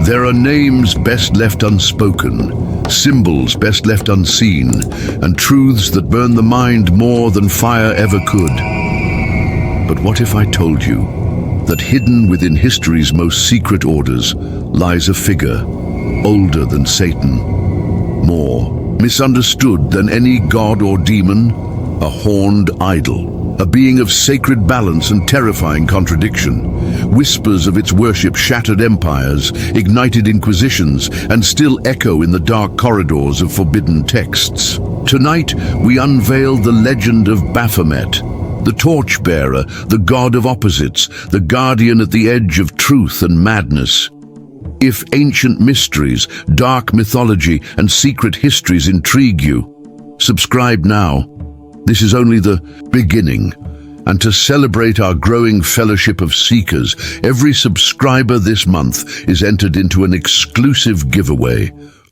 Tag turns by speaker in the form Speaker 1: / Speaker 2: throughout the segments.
Speaker 1: There are names best left unspoken, symbols best left unseen, and truths that burn the mind more than fire ever could. But what if I told you that hidden within history's most secret orders lies a figure older than Satan, more misunderstood than any god or demon, a horned idol, a being of sacred balance and terrifying contradiction. Whispers of its worship shattered empires, ignited inquisitions, and still echo in the dark corridors of forbidden texts. Tonight, we unveil the legend of Baphomet, the torchbearer, the god of opposites, the guardian at the edge of truth and madness. If ancient mysteries, dark mythology, and secret histories intrigue you, subscribe now. This is only the beginning. And to celebrate our growing fellowship of seekers, every subscriber this month is entered into an exclusive giveaway: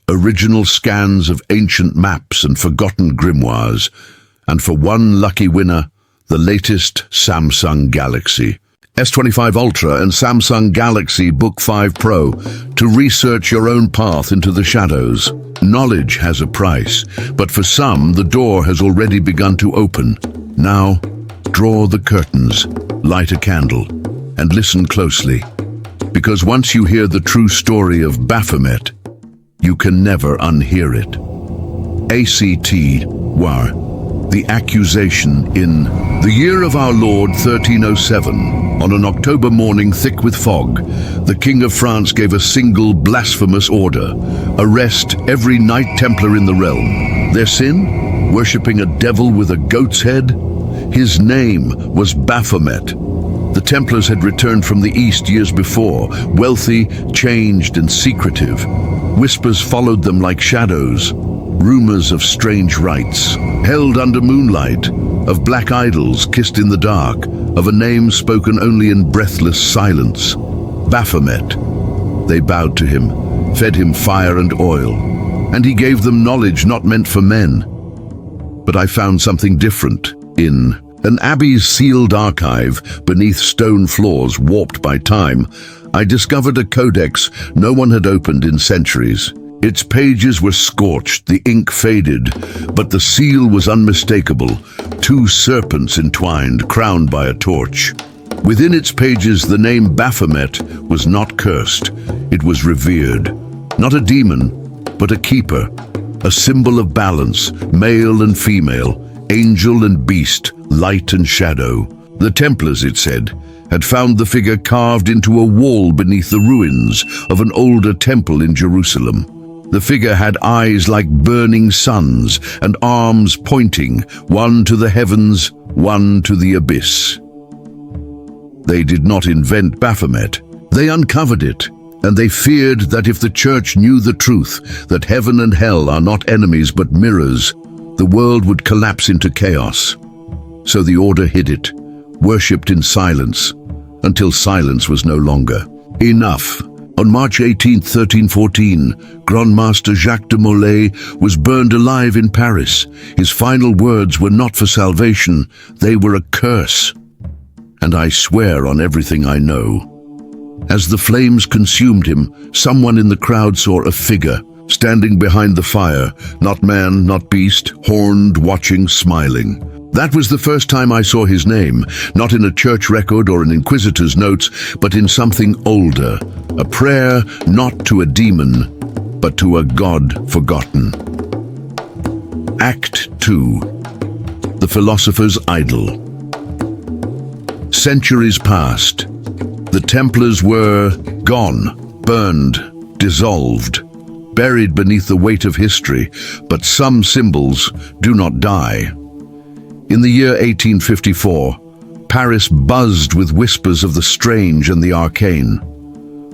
Speaker 1: original scans of ancient maps and forgotten grimoires. And for one lucky winner, the latest Samsung Galaxy S25 Ultra and Samsung Galaxy Book 5 Pro to research your own path into the shadows. Knowledge has a price, but for some, the door has already begun to open. Now, draw the curtains, light a candle, and listen closely. Because once you hear the true story of Baphomet, you can never unhear it. ACT War, the Accusation. In the year of our Lord 1307, on an October morning thick with fog, the King of France gave a single blasphemous order: arrest every Knight Templar in the realm. Their sin? Worshipping a devil with a goat's head? His name was Baphomet. The Templars had returned from the East years before, wealthy, changed, and secretive. Whispers followed them like shadows. Rumors of strange rites, held under moonlight, of black idols kissed in the dark, of a name spoken only in breathless silence. Baphomet. They bowed to him, fed him fire and oil, and he gave them knowledge not meant for men. But I found something different. In an abbey's sealed archive, beneath stone floors warped by time, I discovered a codex no one had opened in centuries. Its pages were scorched, the ink faded, but the seal was unmistakable: two serpents entwined, crowned by a torch. Within its pages, the name Baphomet was not cursed. It was revered. Not a demon, but a keeper, a symbol of balance, male and female, angel and beast, light and shadow. The Templars, it said, had found the figure carved into a wall beneath the ruins of an older temple in Jerusalem. The figure had eyes like burning suns and arms pointing, one to the heavens, one to the abyss. They did not invent Baphomet. They uncovered it, and they feared that if the Church knew the truth, that heaven and hell are not enemies but mirrors, the world would collapse into chaos. So the Order hid it, worshipped in silence, until silence was no longer. Enough. On March 18, 1314, Grandmaster Jacques de Molay was burned alive in Paris. His final words were not for salvation, they were a curse. And I swear on everything I know. As the flames consumed him, someone in the crowd saw a figure, standing behind the fire, not man, not beast, horned, watching, smiling. That was the first time I saw his name, not in a church record or an inquisitor's notes, but in something older, a prayer not to a demon, but to a god forgotten. Act 2. The Philosopher's Idol. Centuries passed. The Templars were gone, burned, dissolved, buried beneath the weight of history, but some symbols do not die. In the year 1854, Paris buzzed with whispers of the strange and the arcane.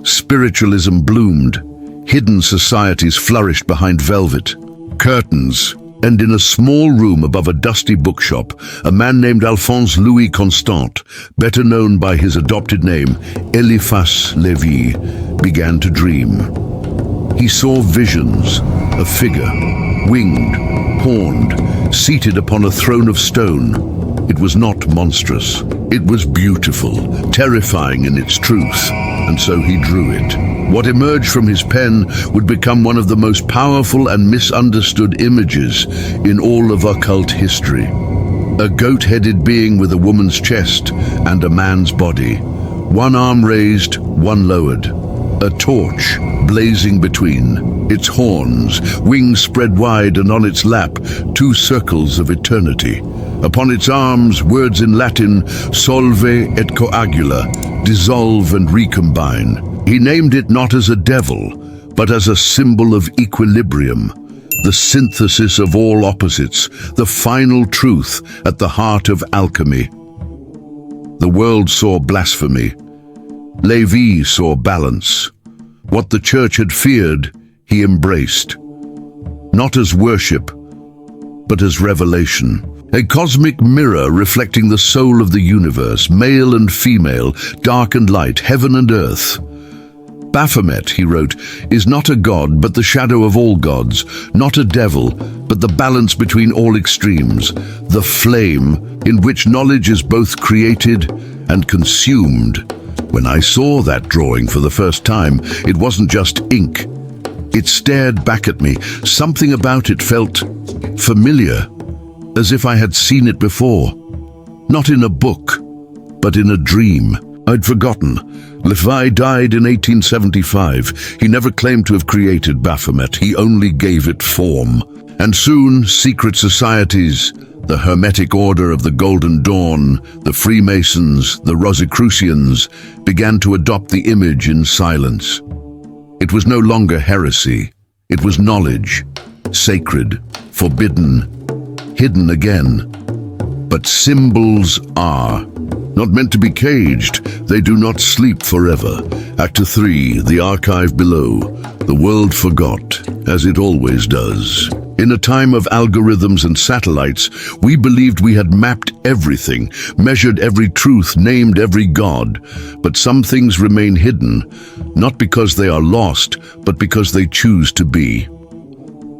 Speaker 1: Spiritualism bloomed, hidden societies flourished behind velvet curtains, and in a small room above a dusty bookshop, a man named Alphonse Louis Constant, better known by his adopted name, Eliphas Lévy, began to dream. He saw visions, a figure, winged, horned, seated upon a throne of stone. It was not monstrous. It was beautiful, terrifying in its truth. and so he drew it. What emerged from his pen would become one of the most powerful and misunderstood images in all of occult history. A goat-headed being with a woman's chest and a man's body. One arm raised, one lowered. A torch blazing between. Its horns, wings spread wide, and on its lap, 2 circles of eternity. Upon its arms, words in Latin, solve et coagula, dissolve and recombine. He named it not as a devil, but as a symbol of equilibrium, the synthesis of all opposites, the final truth at the heart of alchemy. The world saw blasphemy. Levi saw balance. What the church had feared, he embraced. Not as worship, but as revelation. A cosmic mirror reflecting the soul of the universe, male and female, dark and light, heaven and earth. Baphomet, he wrote, is not a god, but the shadow of all gods, not a devil, but the balance between all extremes, the flame in which knowledge is both created and consumed. When I saw that drawing for the first time, it wasn't just ink. It stared back at me. Something about it felt familiar, as if I had seen it before. Not in a book, but in a dream. I'd forgotten. Levi died in 1875. He never claimed to have created Baphomet. He only gave it form. And soon, secret societies, the Hermetic Order of the Golden Dawn, the Freemasons, the Rosicrucians, began to adopt the image in silence. It was no longer heresy. It was knowledge, sacred, forbidden, hidden again. But symbols are not meant to be caged. They do not sleep forever. Act 3, the archive below. The world forgot, as it always does. In a time of algorithms and satellites, we believed we had mapped everything, measured every truth, named every god. But some things remain hidden, not because they are lost, but because they choose to be.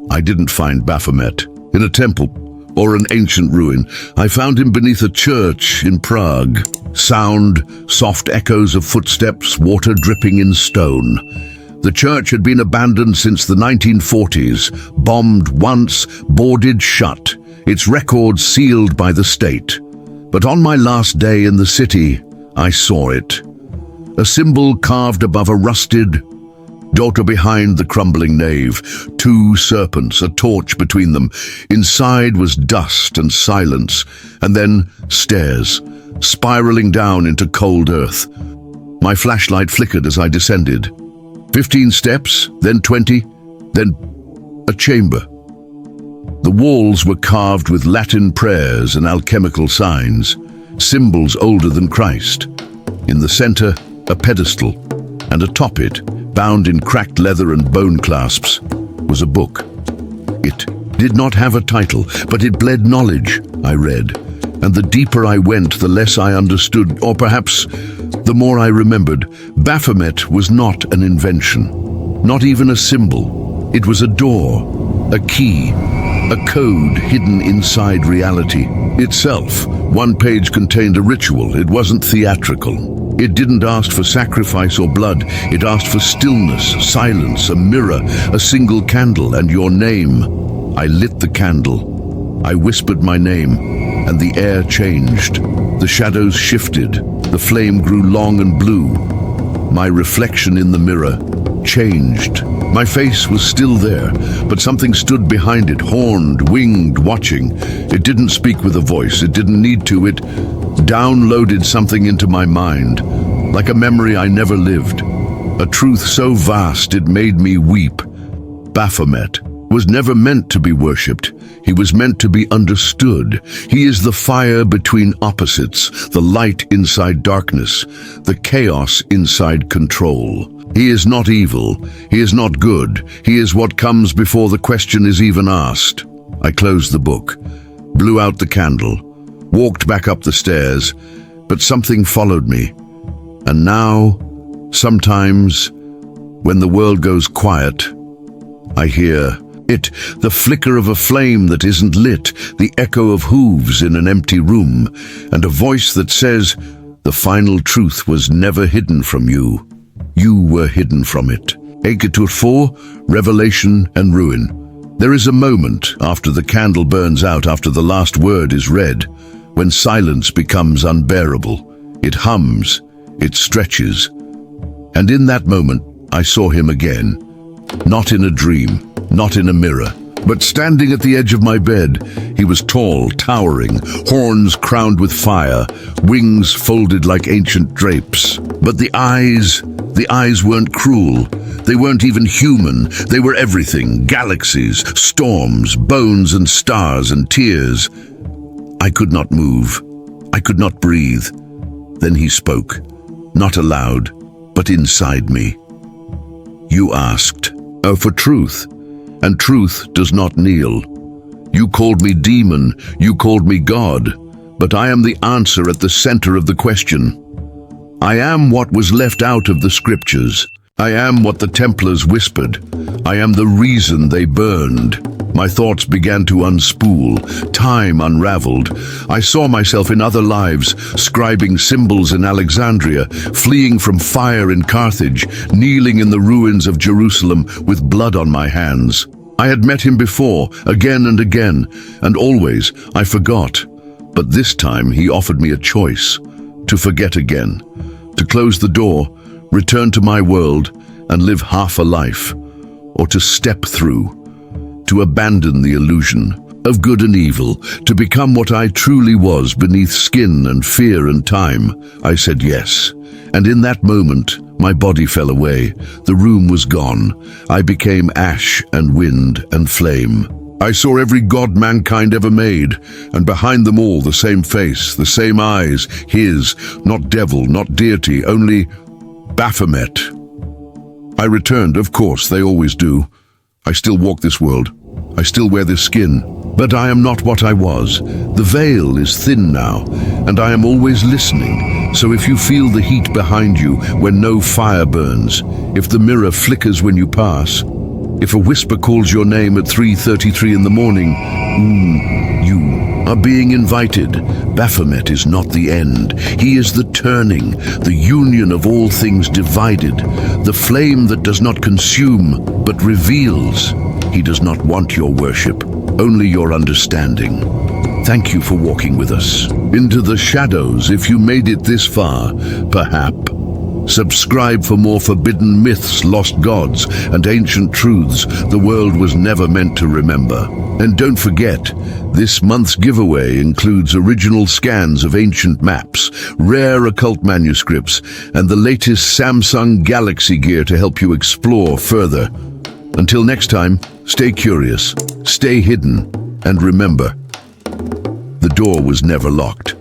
Speaker 1: I didn't find Baphomet in a temple or an ancient ruin. I found him beneath a church in Prague. Sound, soft echoes of footsteps, water dripping in stone. The church had been abandoned since the 1940s, bombed once, boarded shut, its records sealed by the state. But on my last day in the city, I saw it. A symbol carved above a rusted daughter behind the crumbling nave, 2 serpents, a torch between them. Inside was dust and silence, and then stairs, spiraling down into cold earth. My flashlight flickered as I descended. 15 steps, then 20, then a chamber. The walls were carved with Latin prayers and alchemical signs, symbols older than Christ. In the center, a pedestal, and atop it, bound in cracked leather and bone clasps, was a book. It did not have a title, but it bled knowledge, I read. And the deeper I went, the less I understood, or perhaps the more I remembered. Baphomet was not an invention, not even a symbol. It was a door, a key, a code hidden inside reality itself. One page contained a ritual. It wasn't theatrical. It didn't ask for sacrifice or blood. It asked for stillness, silence, a mirror, a single candle, and your name. I lit the candle. I whispered my name, and the air changed. The shadows shifted. The flame grew long and blue. My reflection in the mirror changed. My face was still there, but something stood behind it, horned, winged, watching. It didn't speak with a voice. It didn't need to. It downloaded something into my mind, like a memory I never lived. A truth so vast it made me weep. Baphomet was never meant to be worshipped. He was meant to be understood. He is the fire between opposites, the light inside darkness, the chaos inside control. He is not evil. He is not good. He is what comes before the question is even asked. I closed the book, blew out the candle, walked back up the stairs, but something followed me. And now, sometimes, when the world goes quiet, I hear it, the flicker of a flame that isn't lit, the echo of hooves in an empty room, and a voice that says, "The final truth was never hidden from you." You were hidden from it. Accusation 4, Revelation and Ruin. There is a moment after the candle burns out, after the last word is read, when silence becomes unbearable. It hums, it stretches. And in that moment, I saw him again. Not in a dream, not in a mirror, but standing at the edge of my bed. He was tall, towering, horns crowned with fire, wings folded like ancient drapes. But the eyes weren't cruel. They weren't even human. They were everything: galaxies, storms, bones and stars and tears. I could not move. I could not breathe. Then he spoke, not aloud, but inside me. You asked, "Oh, for truth, and truth does not kneel. You called me demon, you called me God, but I am the answer at the center of the question. I am what was left out of the scriptures. I am what the Templars whispered. I am the reason they burned." My thoughts began to unspool. Time unraveled. I saw myself in other lives, scribing symbols in Alexandria, fleeing from fire in Carthage, kneeling in the ruins of Jerusalem with blood on my hands. I had met him before, again and always I forgot. But this time he offered me a choice: to forget again, to close the door, return to my world and live half a life, or to step through, to abandon the illusion of good and evil, to become what I truly was beneath skin and fear and time. I said yes, and in that moment, my body fell away. The room was gone. I became ash and wind and flame. I saw every god mankind ever made, and behind them all the same face, the same eyes, his, not devil, not deity, only Baphomet. I returned, of course, they always do. I still walk this world. I still wear this skin. But I am not what I was. The veil is thin now, and I am always listening. So if you feel the heat behind you when no fire burns, if the mirror flickers when you pass, if a whisper calls your name at 3:33 in the morning, you are being invited. Baphomet is not the end. He is the turning, the union of all things divided, the flame that does not consume, but reveals. He does not want your worship, only your understanding. Thank you for walking with us into the shadows. If you made it this far, perhaps. Subscribe for more forbidden myths, lost gods, and ancient truths the world was never meant to remember. And don't forget, this month's giveaway includes original scans of ancient maps, rare occult manuscripts, and the latest Samsung Galaxy gear to help you explore further. Until next time, stay curious, stay hidden, and remember, the door was never locked.